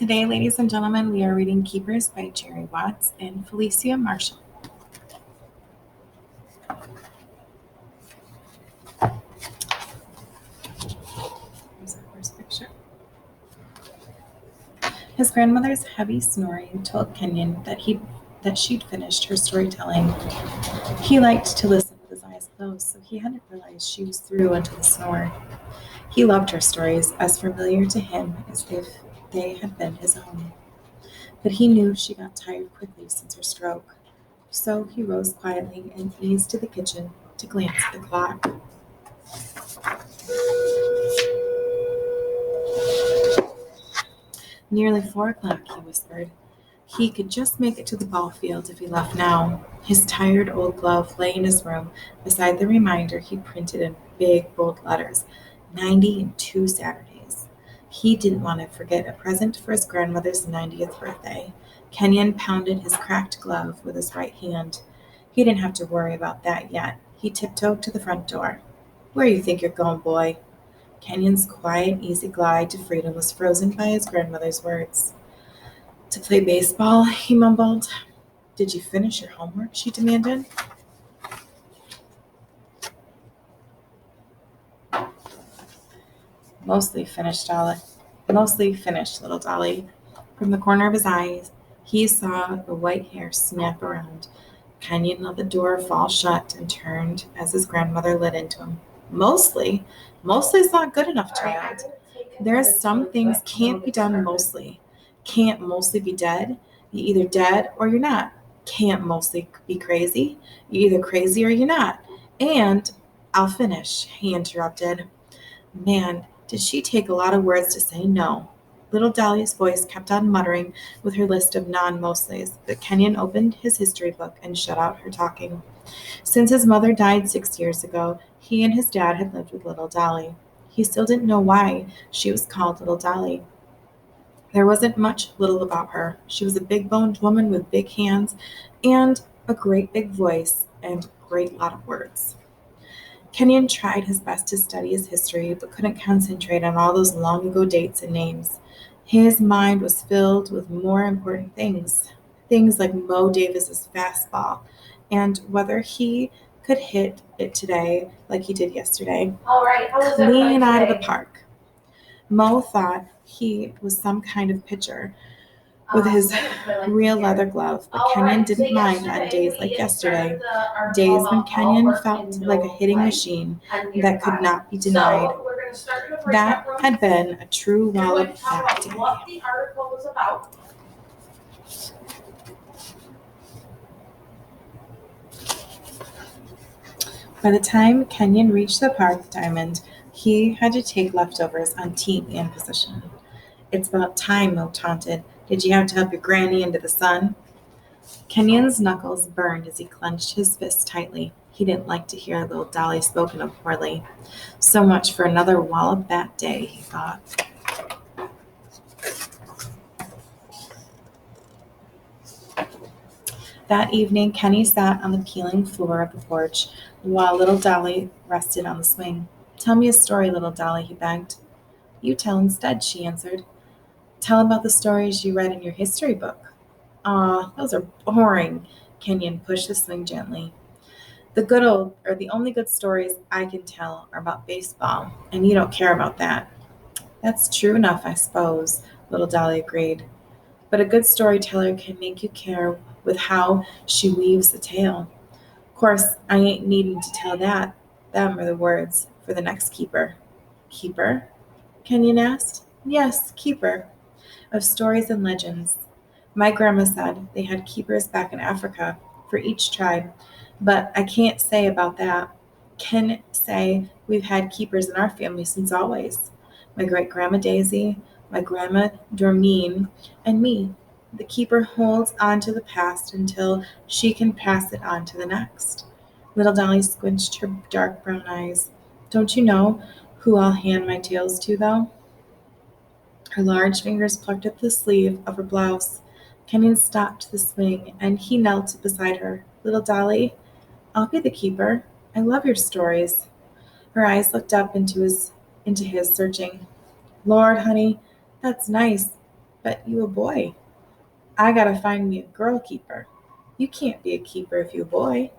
Today, ladies and gentlemen, we are reading Keepers by Jerry Watts and Felicia Marshall. Here's our first picture. His grandmother's heavy snoring told Kenyon that she'd finished her storytelling. He liked to listen with his eyes closed, so he hadn't realized she was through into the snore. He loved her stories, as familiar to him as if they had been his own. But he knew she got tired quickly since her stroke. So he rose quietly and eased to the kitchen to glance at the clock. Nearly 4 o'clock, he whispered. He could just make it to the ball field if he left now. His tired old glove lay in his room beside the reminder he'd printed in big, bold letters, 92 Saturdays. He didn't want to forget a present for his grandmother's 90th birthday. Kenyon pounded his cracked glove with his right hand. He didn't have to worry about that yet. He tiptoed to the front door. "Where you think you're going, boy?" Kenyon's quiet, easy glide to freedom was frozen by his grandmother's words. "To play baseball," he mumbled. "Did you finish your homework?" she demanded. Mostly finished, little Dolly. From the corner of his eyes, he saw the white hair snap around. Kenyon let the door fall shut and turned as his grandmother lit into him. Mostly? Mostly's not good enough, child. There's some things can't be done mostly. Can't mostly be dead. You're either dead or you're not. Can't mostly be crazy. You're either crazy or you're not. And I'll finish, he interrupted. Man, did she take a lot of words to say no. Little Dolly's voice kept on muttering with her list of non-mostlies, but Kenyon opened his history book and shut out her talking. Since his mother died 6 years ago, he and his dad had lived with little Dolly. He still didn't know why she was called Little Dolly. There wasn't much little about her. She was a big-boned woman with big hands and a great big voice and a great lot of words. Kenyon tried his best to study his history, but couldn't concentrate on all those long-ago dates and names. His mind was filled with more important things. Things like Mo Davis's fastball and whether he could hit it today like he did yesterday. All right, how was Clean out of the today? park. Mo thought he was some kind of pitcher with his real leather glove, but Kenyon didn't mind on days like yesterday, days when Kenyon felt like a hitting machine that could not be denied. That had been a true wallop that day. What the article was about. By the time Kenyon reached the park diamond, he had to take leftovers on team and position. "It's about time," Mo taunted. "Did you have to help your granny into the sun?" Kenyon's knuckles burned as he clenched his fist tightly. He didn't like to hear little Dolly spoken of poorly. So much for another wallop that day, he thought. That evening, Kenny sat on the peeling floor of the porch while little Dolly rested on the swing. "Tell me a story, little Dolly," he begged. "You tell instead," she answered. "Tell about the stories you read in your history book." "Aw, those are boring." Kenyon pushed the swing gently. The only good stories I can tell are about baseball, and you don't care about that." "That's true enough, I suppose," little Dolly agreed. "But a good storyteller can make you care with how she weaves the tale. Course, I ain't needin' to tell that. Them are the words for the next keeper." "Keeper?" Kenyon asked. "Yes, keeper. Of stories and legends. My grandma said they had keepers back in Africa for each tribe, but I can't say about that. Can say we've had keepers in our family since always. My great-grandma Daisy, my grandma Dormeen, and me. The keeper holds on to the past until she can pass it on to the next." Little Dolly squinched her dark brown eyes. "Don't you know who I'll hand my tales to, though?" Her large fingers plucked at the sleeve of her blouse. Kenyon stopped the swing, and he knelt beside her. "Little Dolly, I'll be the keeper. I love your stories." Her eyes looked up into his, searching. "Lord, honey, that's nice. But you a boy. I gotta find me a girl keeper. You can't be a keeper if you a boy.